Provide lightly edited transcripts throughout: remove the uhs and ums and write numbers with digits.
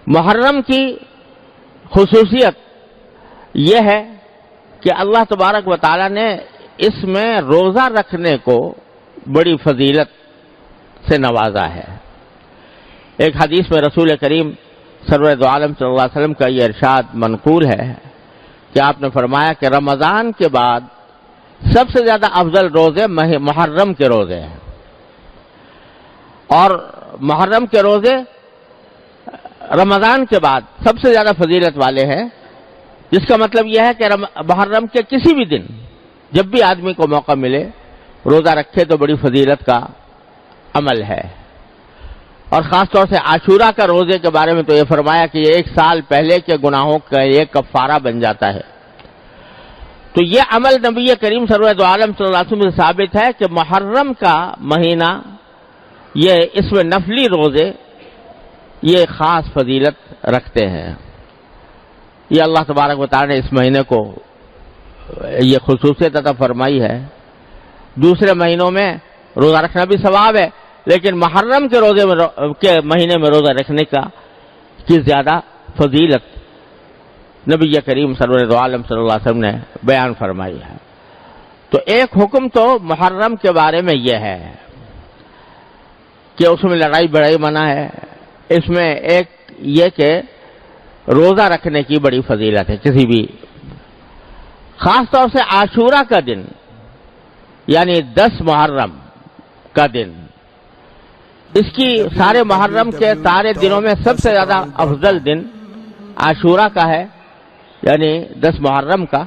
محرم کی خصوصیت یہ ہے کہ اللہ تبارک و تعالی نے اس میں روزہ رکھنے کو بڑی فضیلت سے نوازا ہے۔ ایک حدیث میں رسول کریم سرور دو عالم صلی اللہ علیہ وسلم کا یہ ارشاد منقول ہے کہ آپ نے فرمایا کہ رمضان کے بعد سب سے زیادہ افضل روزے محرم کے روزے ہیں، اور محرم کے روزے رمضان کے بعد سب سے زیادہ فضیلت والے ہیں، جس کا مطلب یہ ہے کہ محرم کے کسی بھی دن جب بھی آدمی کو موقع ملے روزہ رکھے تو بڑی فضیلت کا عمل ہے۔ اور خاص طور سے عاشورہ کا روزے کے بارے میں تو یہ فرمایا کہ یہ 1 سال پہلے کے گناہوں کا یہ کفارہ بن جاتا ہے۔ تو یہ عمل نبی کریم صلی اللہ علیہ وسلم سے ثابت ہے کہ محرم کا مہینہ یہ اس میں نفلی روزے یہ خاص فضیلت رکھتے ہیں۔ یہ اللہ تبارک و تعالی نے اس مہینے کو یہ خصوصیت عطا فرمائی ہے۔ دوسرے مہینوں میں روزہ رکھنا بھی ثواب ہے، لیکن محرم کے روزے میں کے مہینے میں روزہ رکھنے کی زیادہ فضیلت نبی کریم صلی اللہ علیہ وسلم نے بیان فرمائی ہے۔ تو ایک حکم تو محرم کے بارے میں یہ ہے کہ اس میں لڑائی بڑائی منع ہے، اس میں ایک یہ کہ روزہ رکھنے کی بڑی فضیلت ہے کسی بھی، خاص طور سے عاشورہ کا دن یعنی 10 محرم کا دن، اس کی سارے محرم کے سارے دنوں میں سب سے زیادہ افضل دن عاشورہ کا ہے، یعنی 10 محرم کا۔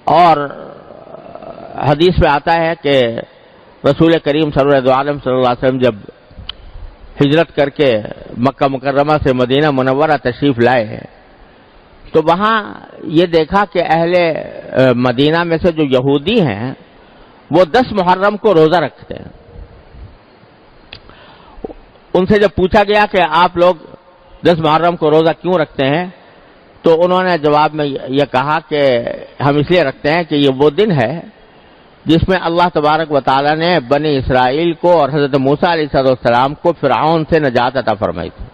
اور حدیث میں آتا ہے کہ رسول کریم صلی اللہ علیہ وسلم جب ہجرت کر کے مکہ مکرمہ سے مدینہ منورہ تشریف لائے تو وہاں یہ دیکھا کہ اہل مدینہ میں سے جو یہودی ہیں وہ 10 محرم کو روزہ رکھتے ہیں۔ ان سے جب پوچھا گیا کہ آپ لوگ 10 محرم کو روزہ کیوں رکھتے ہیں تو انہوں نے جواب میں یہ کہا کہ ہم اس لیے رکھتے ہیں کہ یہ وہ دن ہے جس میں اللہ تبارک و تعالی نے بنی اسرائیل کو اور حضرت موسیٰ علیہ السلام کو فرعون سے نجات عطا فرمائی تھی۔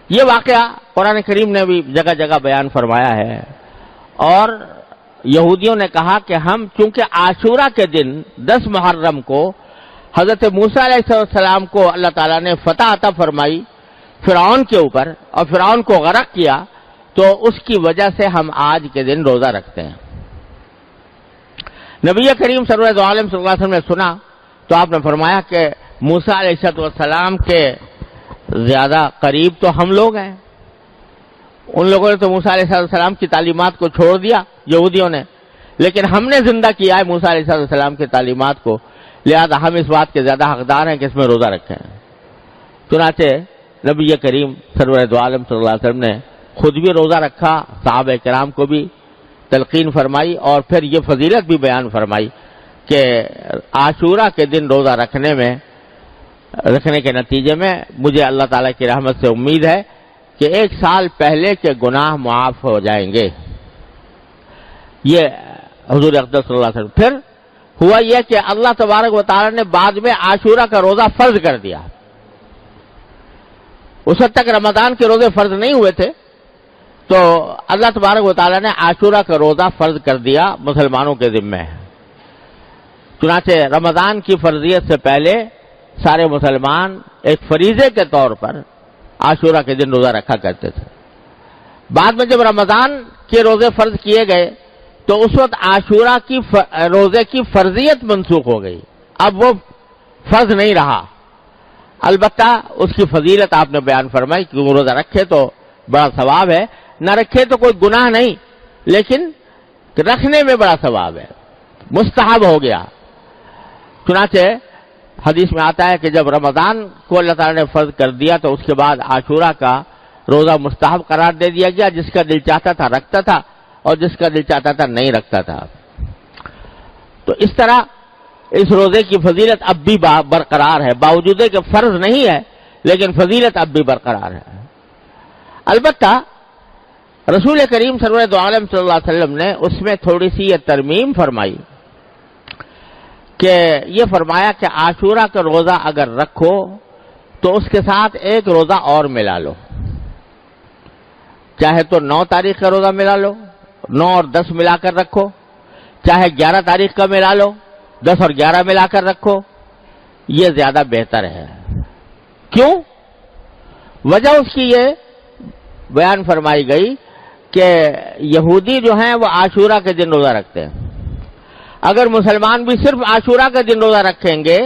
یہ واقعہ قرآن کریم نے بھی جگہ جگہ بیان فرمایا ہے، اور یہودیوں نے کہا کہ ہم چونکہ عاشورہ کے دن 10 محرم کو حضرت موسیٰ علیہ السلام کو اللہ تعالیٰ نے فتح عطا فرمائی فرعون کے اوپر اور فرعون کو غرق کیا، تو اس کی وجہ سے ہم آج کے دن روزہ رکھتے ہیں۔ نبی کریم صلی اللہ علیہ وسلم نے سنا تو آپ نے فرمایا کہ موسیٰ علیہ السلام کے زیادہ قریب تو ہم لوگ ہیں، ان لوگوں نے تو موسیٰ علیہ السلام کی تعلیمات کو چھوڑ دیا یہودیوں نے، لیکن ہم نے زندہ کیا ہے موسیٰ علیہ السلام کی تعلیمات کو، لہذا ہم اس بات کے زیادہ حقدار ہیں کہ اس میں روزہ رکھیں۔ چنانچہ نبی کریم صلی اللہ علیہ وسلم نے خود بھی روزہ رکھا، صحابہ کرام کو بھی تلقین فرمائی، اور پھر یہ فضیلت بھی بیان فرمائی کہ عاشورہ کے دن روزہ رکھنے کے نتیجے میں مجھے اللہ تعالیٰ کی رحمت سے امید ہے کہ 1 سال پہلے کے گناہ معاف ہو جائیں گے۔ یہ حضور اقدس صلی اللہ علیہ وسلم۔ پھر ہوا یہ کہ اللہ تبارک و تعالیٰ نے بعد میں عاشورہ کا روزہ فرض کر دیا۔ اس وقت تک رمضان کے روزے فرض نہیں ہوئے تھے، تو اللہ تبارک و تعالیٰ نے عاشورہ کا روزہ فرض کر دیا مسلمانوں کے ذمہ۔ چنانچہ رمضان کی فرضیت سے پہلے سارے مسلمان ایک فریضے کے طور پر عاشورہ کے دن روزہ رکھا کرتے تھے۔ بعد میں جب رمضان کے روزے فرض کیے گئے تو اس وقت عاشورہ کی روزے کی فرضیت منسوخ ہو گئی، اب وہ فرض نہیں رہا۔ البتہ اس کی فضیلت آپ نے بیان فرمائی کہ وہ روزہ رکھے تو بڑا ثواب ہے، نہ رکھے تو کوئی گناہ نہیں، لیکن رکھنے میں بڑا ثواب ہے، مستحب ہو گیا۔ چنانچہ حدیث میں آتا ہے کہ جب رمضان کو اللہ تعالیٰ نے فرض کر دیا تو اس کے بعد عاشورہ کا روزہ مستحب قرار دے دیا گیا، جس کا دل چاہتا تھا رکھتا تھا اور جس کا دل چاہتا تھا نہیں رکھتا تھا۔ تو اس طرح اس روزے کی فضیلت اب بھی برقرار ہے، باوجود کہ فرض نہیں ہے لیکن فضیلت اب بھی برقرار ہے۔ البتہ رسول کریم صلی اللہ علیہ وسلم نے اس میں تھوڑی سی یہ ترمیم فرمائی کہ یہ فرمایا کہ عاشورہ کا روزہ اگر رکھو تو اس کے ساتھ ایک روزہ اور ملا لو، چاہے تو 9 تاریخ کا روزہ ملا لو، 9 اور 10 ملا کر رکھو، چاہے 11 تاریخ کا ملا لو، 10 اور 11 ملا کر رکھو، یہ زیادہ بہتر ہے۔ کیوں؟ وجہ اس کی یہ بیان فرمائی گئی کہ یہودی جو ہیں وہ عاشورہ کے دن روزہ رکھتے ہیں، اگر مسلمان بھی صرف عاشورہ کے دن روزہ رکھیں گے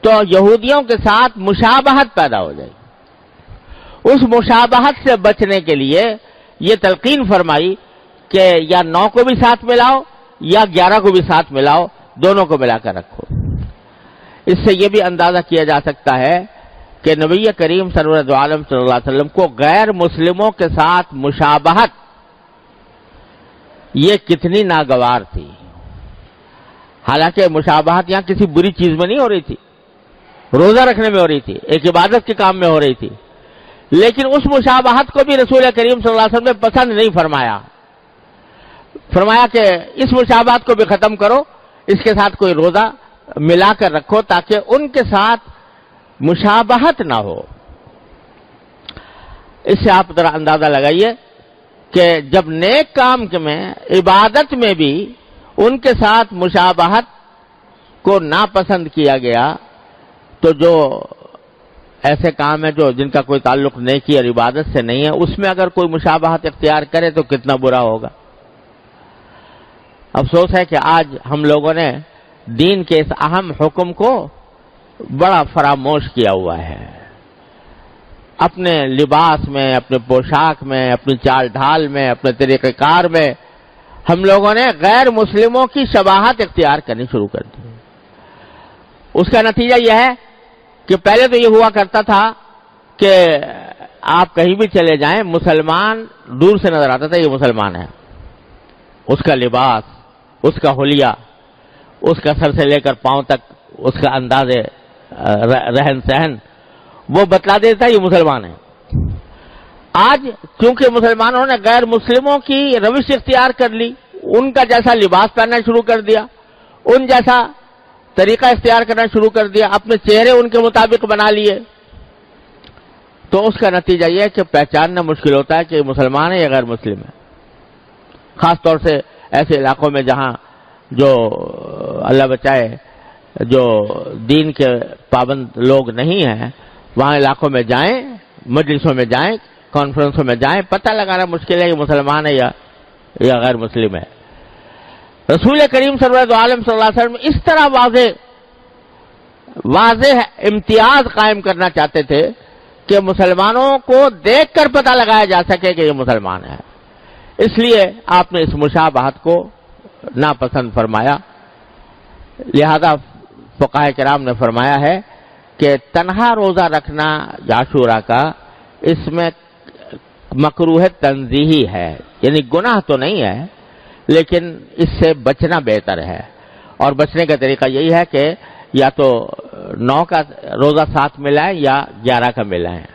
تو یہودیوں کے ساتھ مشابہت پیدا ہو جائے گی۔ اس مشابہت سے بچنے کے لیے یہ تلقین فرمائی کہ یا 9 کو بھی ساتھ ملاؤ یا 11 کو بھی ساتھ ملاؤ، دونوں کو ملا کر رکھو۔ اس سے یہ بھی اندازہ کیا جا سکتا ہے کہ نبی کریم سرور عالم صلی اللہ علیہ وسلم کو غیر مسلموں کے ساتھ مشابہت یہ کتنی ناگوار تھی۔ حالانکہ مشابہت یہاں کسی بری چیز میں نہیں ہو رہی تھی، روزہ رکھنے میں ہو رہی تھی، ایک عبادت کے کام میں ہو رہی تھی، لیکن اس مشابہت کو بھی رسول کریم صلی اللہ علیہ وسلم نے پسند نہیں فرمایا۔ فرمایا کہ اس مشابہت کو بھی ختم کرو، اس کے ساتھ کوئی روزہ ملا کر رکھو تاکہ ان کے ساتھ مشابہت نہ ہو۔ اس سے آپ ذرا اندازہ لگائیے کہ جب نیک کام میں عبادت میں بھی ان کے ساتھ مشابہت کو ناپسند کیا گیا تو جو ایسے کام ہیں جو جن کا کوئی تعلق نیکی اور عبادت سے نہیں ہے اس میں اگر کوئی مشابہت اختیار کرے تو کتنا برا ہوگا۔ افسوس ہے کہ آج ہم لوگوں نے دین کے اس اہم حکم کو بڑا فراموش کیا ہوا ہے۔ اپنے لباس میں، اپنے پوشاک میں، اپنی چال ڈھال میں، اپنے طریقہ کار میں ہم لوگوں نے غیر مسلموں کی شباہت اختیار کرنی شروع کر دی۔ اس کا نتیجہ یہ ہے کہ پہلے تو یہ ہوا کرتا تھا کہ آپ کہیں بھی چلے جائیں مسلمان دور سے نظر آتا تھا یہ مسلمان ہے، اس کا لباس، اس کا حلیہ، اس کا سر سے لے کر پاؤں تک اس کا انداز رہن سہن وہ بتلا دیتا یہ مسلمان ہے۔ آج چونکہ مسلمانوں نے غیر مسلموں کی روش اختیار کر لی، ان کا جیسا لباس پہننا شروع کر دیا، ان جیسا طریقہ اختیار کرنا شروع کر دیا، اپنے چہرے ان کے مطابق بنا لیے، تو اس کا نتیجہ یہ ہے کہ پہچاننا مشکل ہوتا ہے کہ یہ مسلمان ہے یا غیر مسلم ہے۔ خاص طور سے ایسے علاقوں میں جہاں جو اللہ بچائے جو دین کے پابند لوگ نہیں ہیں، وہاں علاقوں میں جائیں، مجلسوں میں جائیں، کانفرنسوں میں جائیں، پتہ لگانا مشکل ہے کہ مسلمان ہے یا غیر مسلم ہے۔ رسول کریم صلی اللہ علیہ وسلم اس طرح واضح امتیاز قائم کرنا چاہتے تھے کہ مسلمانوں کو دیکھ کر پتہ لگایا جا سکے کہ یہ مسلمان ہے، اس لیے آپ نے اس مشابہت کو ناپسند فرمایا۔ لہذا فقہاء کرام نے فرمایا ہے کہ تنہا روزہ رکھنا عاشورہ کا اس میں مکروہ تنزیہی ہے، یعنی گناہ تو نہیں ہے لیکن اس سے بچنا بہتر ہے، اور بچنے کا طریقہ یہی ہے کہ یا تو 9 کا روزہ ساتھ ملائیں یا 11 کا ملائیں۔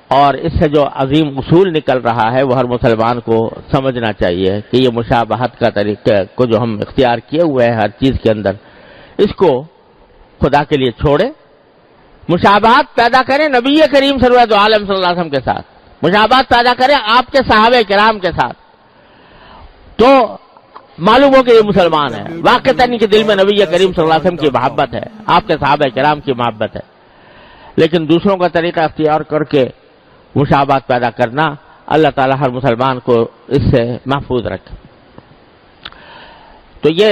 اور اس سے جو عظیم اصول نکل رہا ہے وہ ہر مسلمان کو سمجھنا چاہیے کہ یہ مشابہت کا طریقہ کو جو ہم اختیار کیے ہوئے ہیں ہر چیز کے اندر، اس کو خدا کے لیے چھوڑے، مشابہت پیدا کریں نبی کریم صلی اللہ علیہ وسلم کے ساتھ، مشابہت پیدا کریں آپ کے صحابہ کرام کے ساتھ، تو معلوم ہو کہ یہ مسلمان ہے، واقعتاً ان کے دل میں نبی کریم صلی اللہ علیہ وسلم کی محبت ہے، آپ کے صحابہ کرام کی محبت ہے۔ لیکن دوسروں کا طریقہ اختیار کر کے مشابہت پیدا کرنا، اللہ تعالیٰ ہر مسلمان کو اس سے محفوظ رکھے۔ تو یہ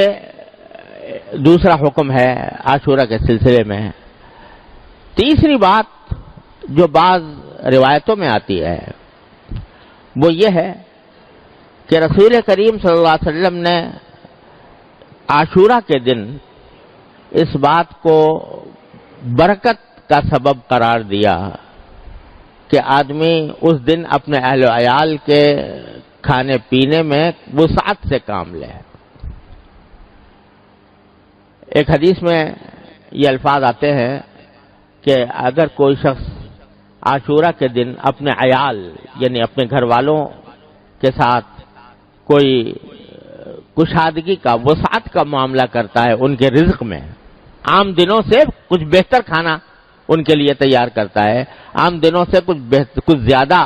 دوسرا حکم ہے عاشورہ کے سلسلے میں۔ تیسری بات جو بعض روایتوں میں آتی ہے وہ یہ ہے کہ رسول کریم صلی اللہ علیہ وسلم نے عاشورہ کے دن اس بات کو برکت کا سبب قرار دیا کہ آدمی اس دن اپنے اہل و عیال کے کھانے پینے میں وسعت سے کام لے۔ ایک حدیث میں یہ الفاظ آتے ہیں کہ اگر کوئی شخص عاشورہ کے دن اپنے عیال یعنی اپنے گھر والوں کے ساتھ کوئی کشادگی کا، وسعت کا معاملہ کرتا ہے ان کے رزق میں، عام دنوں سے کچھ بہتر کھانا ان کے لیے تیار کرتا ہے، عام دنوں سے کچھ زیادہ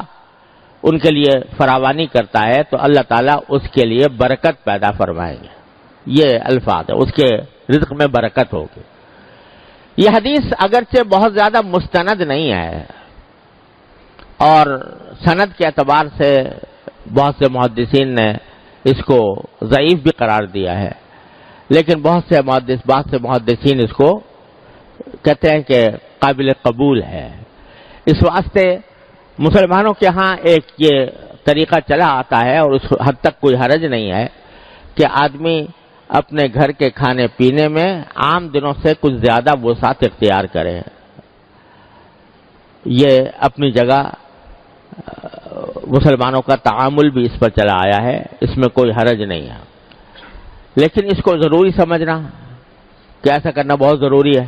ان کے لیے فراوانی کرتا ہے، تو اللہ تعالیٰ اس کے لیے برکت پیدا فرمائیں گے. یہ الفاظ ہے، اس کے رزق میں برکت ہوگی. یہ حدیث اگرچہ بہت زیادہ مستند نہیں ہے اور سند کے اعتبار سے بہت سے محدثین نے اس کو ضعیف بھی قرار دیا ہے، لیکن بہت سے محدثین اس کو کہتے ہیں کہ قابل قبول ہے. اس واسطے مسلمانوں کے ہاں ایک یہ طریقہ چلا آتا ہے اور اس حد تک کوئی حرج نہیں ہے کہ آدمی اپنے گھر کے کھانے پینے میں عام دنوں سے کچھ زیادہ وسعت اختیار کرے. یہ اپنی جگہ مسلمانوں کا تعامل بھی اس پر چلا آیا ہے، اس میں کوئی حرج نہیں ہے، لیکن اس کو ضروری سمجھنا کہ ایسا کرنا بہت ضروری ہے،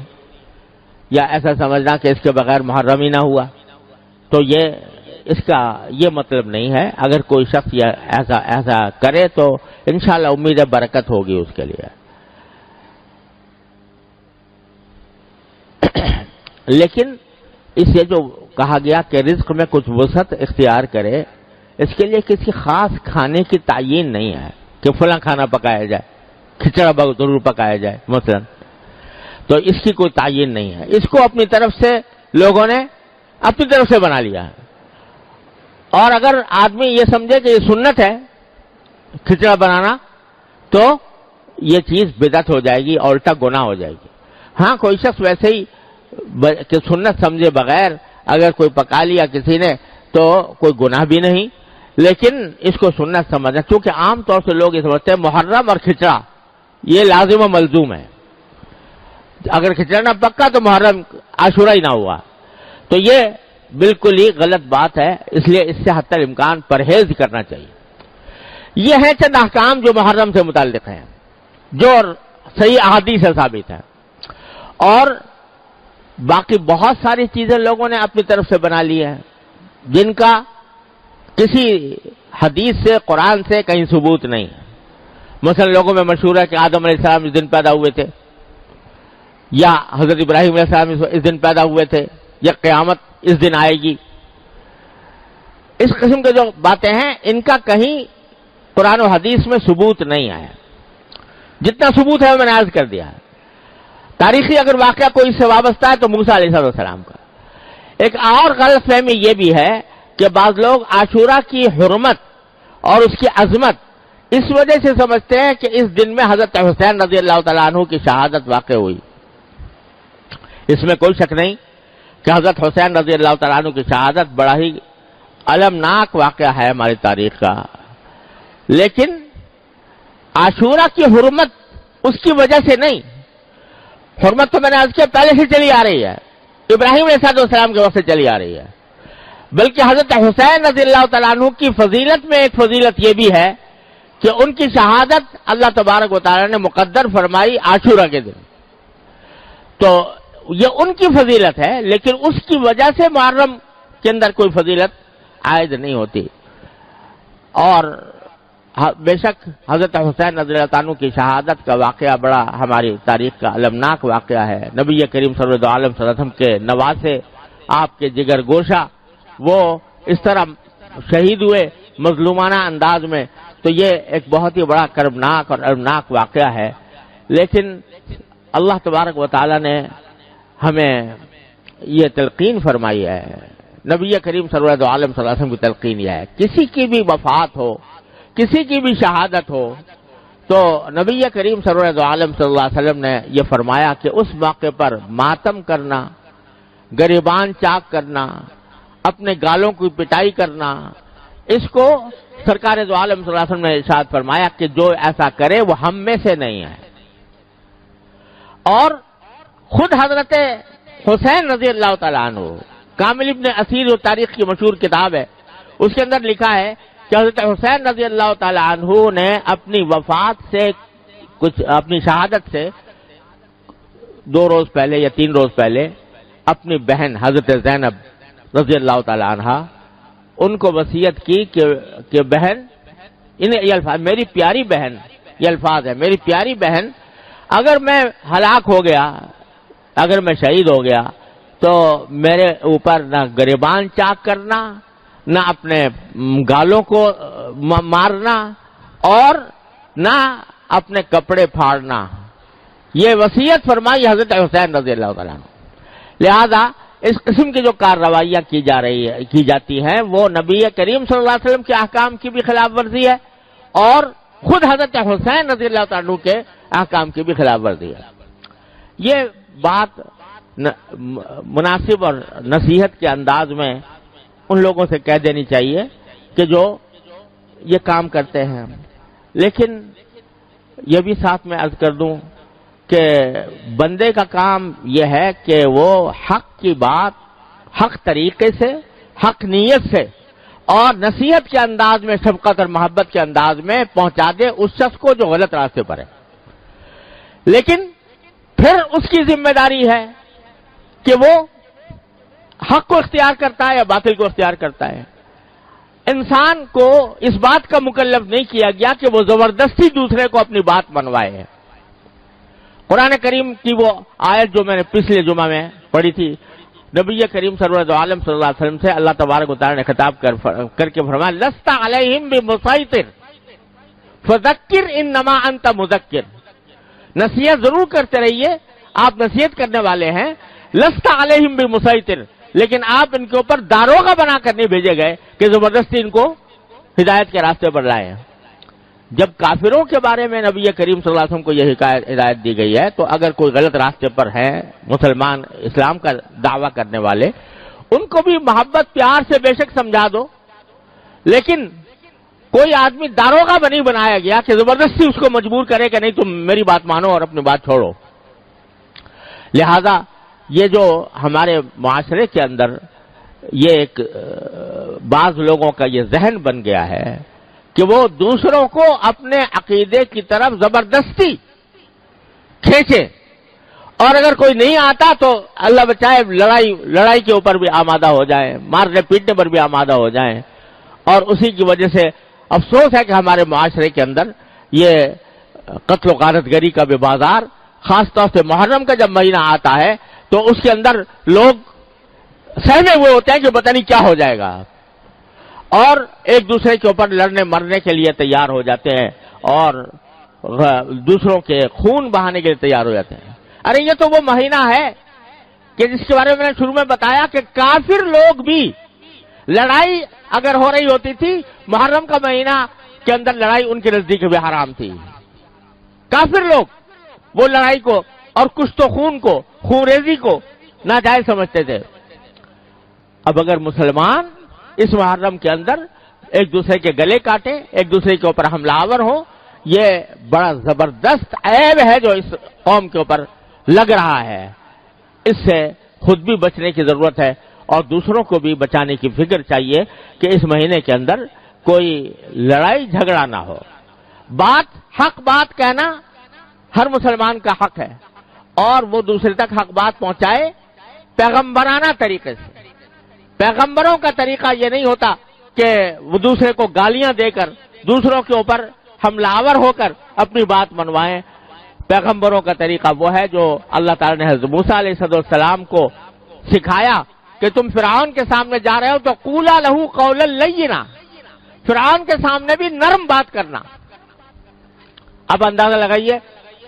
یا ایسا سمجھنا کہ اس کے بغیر محرم ہی نہ ہوا، تو اس کا یہ مطلب نہیں ہے. اگر کوئی شخص ایسا کرے تو انشاءاللہ امید ہے برکت ہوگی اس کے لیے. لیکن اس سے جو کہا گیا کہ رزق میں کچھ وسعت اختیار کرے، اس کے لیے کسی خاص کھانے کی تعین نہیں ہے کہ فلاں کھانا پکایا جائے، کھچڑا ضرور پکایا جائے مثلا، تو اس کی کوئی تعین نہیں ہے. اس کو اپنی طرف سے لوگوں نے اپنی طرف سے بنا لیا ہے. اور اگر آدمی یہ سمجھے کہ یہ سنت ہے کھچڑا بنانا، تو یہ چیز بدعت ہو جائے گی اور الٹا گناہ ہو جائے گی. ہاں کوئی شخص ویسے ہی کہ سنت سمجھے بغیر اگر کوئی پکا لیا کسی نے تو کوئی گناہ بھی نہیں، لیکن اس کو سنت سمجھنا، کیونکہ عام طور سے لوگ یہ سمجھتے ہیں محرم اور کھچڑا یہ لازم و ملزوم ہے. اگر کھچڑا نہ پکا تو محرم عاشورہ ہی نہ ہوا، تو یہ بالکل ہی غلط بات ہے. اس لیے اس سے حتی الامکان پرہیز کرنا چاہیے. یہ ہیں چند احکام جو محرم سے متعلق ہیں، جو صحیح احادیث سے ثابت ہے، اور باقی بہت ساری چیزیں لوگوں نے اپنی طرف سے بنا لی ہیں جن کا کسی حدیث سے قرآن سے کہیں ثبوت نہیں ہے. مثلا لوگوں میں مشہور ہے کہ آدم علیہ السلام اس دن پیدا ہوئے تھے، یا حضرت ابراہیم علیہ السلام اس دن پیدا ہوئے تھے، یا قیامت اس دن آئے گی. اس قسم کے جو باتیں ہیں ان کا کہیں قرآن و حدیث میں ثبوت نہیں آیا. جتنا ثبوت ہے میں نے عرض کر دیا ہے. تاریخی اگر واقعہ کوئی اس سے وابستہ ہے تو موسیٰ علیہ السلام کا. ایک اور غلط فہمی یہ بھی ہے کہ بعض لوگ عاشورہ کی حرمت اور اس کی عظمت اس وجہ سے سمجھتے ہیں کہ اس دن میں حضرت حسین رضی اللہ تعالیٰ عنہ کی شہادت واقع ہوئی. اس میں کوئی شک نہیں کہ حضرت حسین رضی اللہ تعالیٰ عنہ کی شہادت بڑا ہی المناک واقعہ ہے ہماری تاریخ کا، لیکن عاشورہ کی حرمت اس کی وجہ سے نہیں. حرمت تو میں نے عرض کیا پہلے سے چلی آ رہی ہے، ابراہیم علیہ السلام کے وقت سے چلی آ رہی ہے، بلکہ حضرت حسین رضی اللہ تعالیٰ عنہ کی فضیلت میں ایک فضیلت یہ بھی ہے کہ ان کی شہادت اللہ تبارک و تعالیٰ نے مقدر فرمائی عاشورہ کے دن. تو یہ ان کی فضیلت ہے، لیکن اس کی وجہ سے محرم کے اندر کوئی فضیلت عائد نہیں ہوتی. اور بے شک حضرت حسین رضی اللہ عنہ کی شہادت کا واقعہ بڑا ہماری تاریخ کا المناک واقعہ ہے. نبی کریم صلی اللہ علیہ وسلم کے نواسے، آپ کے جگر گوشہ، وہ اس طرح شہید ہوئے مظلومانہ انداز میں، تو یہ ایک بہت ہی بڑا کربناک اور المناک واقعہ ہے. لیکن اللہ تبارک و تعالی نے ہمیں یہ تلقین فرمائی ہے، نبی کریم صلی اللہ علیہ وسلم کی تلقین یہ ہے، کسی کی بھی وفات ہو، کسی کی بھی شہادت ہو، تو نبی کریم صلی اللہ علیہ وسلم نے یہ فرمایا کہ اس موقع پر ماتم کرنا، گریبان چاک کرنا، اپنے گالوں کی پٹائی کرنا، اس کو سرکار دو عالم صلی اللہ علیہ وسلم نے ارشاد فرمایا کہ جو ایسا کرے وہ ہم میں سے نہیں ہے. اور خود حضرت حسین رضی اللہ تعالیٰ عنہ، کامل ابن اسیر تاریخ کی مشہور کتاب ہے، اس کے اندر لکھا ہے کہ حضرت حسین رضی اللہ تعالیٰ عنہ نے اپنی وفات سے اپنی شہادت سے 2 روز پہلے یا 3 روز پہلے اپنی بہن حضرت زینب رضی اللہ تعالیٰ عنہ ان کو وصیت کی کہ بہن، یہ الفاظ میری پیاری بہن، یہ الفاظ ہے، میری پیاری بہن، اگر میں ہلاک ہو گیا، اگر میں شہید ہو گیا تو میرے اوپر نہ گریبان چاک کرنا، نہ اپنے گالوں کو مارنا، اور نہ اپنے کپڑے پھاڑنا. یہ وصیت فرمائی حضرت حسین رضی اللہ تعالیٰ عنہ. لہذا اس قسم کی جو کارروائیاں کی جاتی ہیں وہ نبی کریم صلی اللہ علیہ وسلم کے احکام کی بھی خلاف ورزی ہے، اور خود حضرت حسین رضی اللہ تعالیٰ عنہ کے احکام کی بھی خلاف ورزی ہے. یہ بات مناسب اور نصیحت کے انداز میں ان لوگوں سے کہہ دینی چاہیے کہ جو یہ کام کرتے ہیں. لیکن یہ بھی ساتھ میں عرض کر دوں کہ بندے کا کام یہ ہے کہ وہ حق کی بات حق طریقے سے، حق نیت سے اور نصیحت کے انداز میں، شفقت اور محبت کے انداز میں پہنچا دے اس شخص کو جو غلط راستے پر ہے. لیکن پھر اس کی ذمہ داری ہے کہ وہ حق کو اختیار کرتا ہے یا باطل کو اختیار کرتا ہے. انسان کو اس بات کا مکلف نہیں کیا گیا کہ وہ زبردستی دوسرے کو اپنی بات منوائے. قرآن کریم کی وہ آیت جو میں نے پچھلے جمعہ میں پڑھی تھی، نبی کریم سرور عالم صلی اللہ علیہ وسلم سے اللہ تبارک و تعالی نے خطاب کر کے فرمایا لست علیہم بمسیطر فذکر انما انت مذکر. نصیحت ضرور کرتے رہیے، آپ نصیحت کرنے والے ہیں. لست علیہم بمسیطر، لیکن آپ ان کے اوپر داروغہ بنا کر نہیں بھیجے گئے کہ زبردستی ان کو ہدایت کے راستے پر لائے. جب کافروں کے بارے میں نبی کریم صلی اللہ علیہ وسلم کو یہ ہدایت دی گئی ہے تو اگر کوئی غلط راستے پر ہیں مسلمان، اسلام کا دعویٰ کرنے والے، ان کو بھی محبت پیار سے بے شک سمجھا دو. لیکن کوئی آدمی داروغہ نہیں بنایا گیا کہ زبردستی اس کو مجبور کرے کہ نہیں تم میری بات مانو اور اپنی بات چھوڑو. لہذا یہ جو ہمارے معاشرے کے اندر یہ ایک بعض لوگوں کا یہ ذہن بن گیا ہے کہ وہ دوسروں کو اپنے عقیدے کی طرف زبردستی کھینچے، اور اگر کوئی نہیں آتا تو اللہ بچائے لڑائی کے اوپر بھی آمادہ ہو جائیں، مارنے پیٹنے پر بھی آمادہ ہو جائیں. اور اسی کی وجہ سے افسوس ہے کہ ہمارے معاشرے کے اندر یہ قتل و غارت گری کا بھی بازار، خاص طور سے محرم کا جب مہینہ آتا ہے تو اس کے اندر لوگ سہمے ہوئے ہوتے ہیں کہ پتہ نہیں کیا ہو جائے گا، اور ایک دوسرے کے اوپر لڑنے مرنے کے لیے تیار ہو جاتے ہیں اور دوسروں کے خون بہانے کے لیے تیار ہو جاتے ہیں. ارے یہ تو وہ مہینہ ہے کہ جس کے بارے میں نے شروع میں بتایا کہ کافر لوگ بھی لڑائی اگر ہو رہی ہوتی تھی محرم کا مہینہ کے اندر لڑائی ان کے نزدیک بھی حرام تھی. کافر لوگ وہ لڑائی کو اور کشت و خون کو، خون ریزی کو ناجائز سمجھتے تھے. اب اگر مسلمان اس محرم کے اندر ایک دوسرے کے گلے کاٹے، ایک دوسرے کے اوپر حملہ آور ہو، یہ بڑا زبردست عیب ہے جو اس قوم کے اوپر لگ رہا ہے. اس سے خود بھی بچنے کی ضرورت ہے اور دوسروں کو بھی بچانے کی فکر چاہیے کہ اس مہینے کے اندر کوئی لڑائی جھگڑا نہ ہو. حق بات کہنا ہر مسلمان کا حق ہے، اور وہ دوسرے تک حق بات پہنچائے پیغمبرانہ طریقے سے. پیغمبروں کا طریقہ یہ نہیں ہوتا کہ وہ دوسرے کو گالیاں دے کر دوسروں کے اوپر حملہ آور ہو کر اپنی بات منوائیں. پیغمبروں کا طریقہ وہ ہے جو اللہ تعالی نے حضرت موسیٰ علیہ السلام کو سکھایا کہ تم فرعون کے سامنے جا رہے ہو تو قولا لہ قولا لینا، فرعون کے سامنے بھی نرم بات کرنا. اب اندازہ لگائیے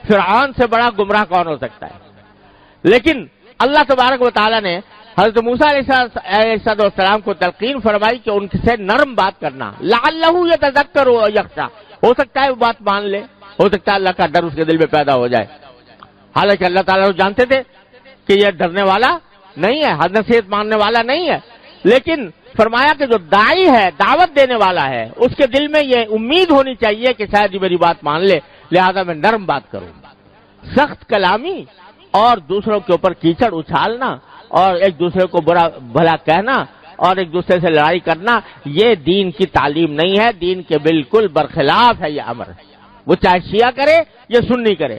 فرعون سے بڑا گمراہ کون ہو سکتا ہے. لیکن اللہ تبارک و تعالیٰ نے حضرت موسیٰ علیہ السلام کو تلقین فرمائی کہ ان سے نرم بات کرنا. لعلہ یتذکر و یخشی، ہو سکتا ہے وہ بات مان لے، ہو سکتا ہے اللہ کا ڈر اس کے دل میں پیدا ہو جائے. حالانکہ اللہ تعالیٰ جانتے تھے کہ یہ ڈرنے والا نہیں ہے، حد نصیحت ماننے والا نہیں ہے. لیکن فرمایا کہ جو داعی ہے، دعوت دینے والا ہے، اس کے دل میں یہ امید ہونی چاہیے کہ شاید یہ میری بات مان لے، لہذا میں نرم بات کروں. سخت کلامی اور دوسروں کے اوپر کیچڑ اچھالنا اور ایک دوسرے کو برا بھلا کہنا اور ایک دوسرے سے لڑائی کرنا، یہ دین کی تعلیم نہیں ہے. دین کے بالکل برخلاف ہے یہ امر. وہ چاہے شیعہ کرے یا سنی کرے،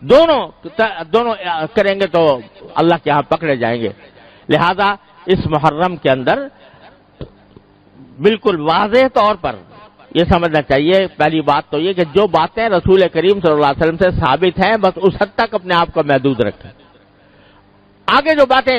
دونوں کریں گے تو اللہ کے ہاں پکڑے جائیں گے. لہذا اس محرم کے اندر بالکل واضح طور پر یہ سمجھنا چاہیے، پہلی بات تو یہ کہ جو باتیں رسول کریم صلی اللہ علیہ وسلم سے ثابت ہیں بس اس حد تک اپنے آپ کو محدود رکھیں. آگے جو باتیں